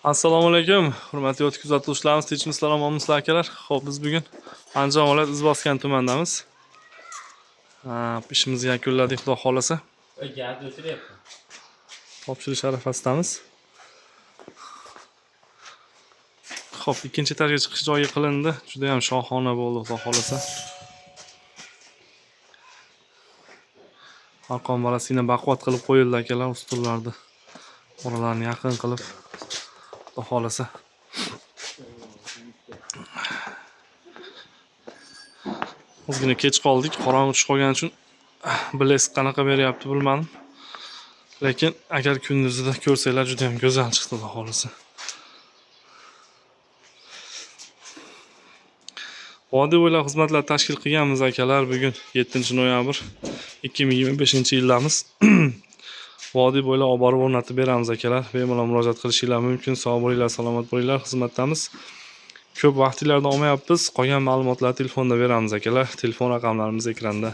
Assalomu alaykum, hurmatli o't kuzatuvchilarimiz, tinchmisizlar, omonmisizlar akalar. Xo'p, biz bugun Andijon viloyati Izboskan tumanidamiz. Ishimizni yakunladik, xudo xolasa. Topshirish arafasidamiz. Xo'p, ikkinchi etajga chiqish joyi qilindi. Juda ham shohona bo'ldi, xudo xolasa. Arqon balasini baquvvat qilib qo'yildi akalar, ustullarni. Oralarni yaqin qilib, xudo xolasa. Ozgina kech qoldik, qorong'i tushib qolgani uchun blesk qanaqa beryapti bilmadim. Lekin agar kunduzida ko'rsanglar juda ham go'zal chiqdi, xudo xolasa. Vodiy bo'ylab xizmatlar tashkil qilganmiz akalar. Bugun 7-noyabr 2025-yildamiz. Vodiy bo'ylab olib borib o'rnatib beramiz akalar. Bemalol murojaat qilishinglar mumkin. Sog' bo'linglar, salomat bo'linglar, xizmatdamiz. Ko'p vaqtlarni olmayapmiz. Qolgan ma'lumotlarni telefonda beramiz akalar. Telefon raqamlarimiz ekranda.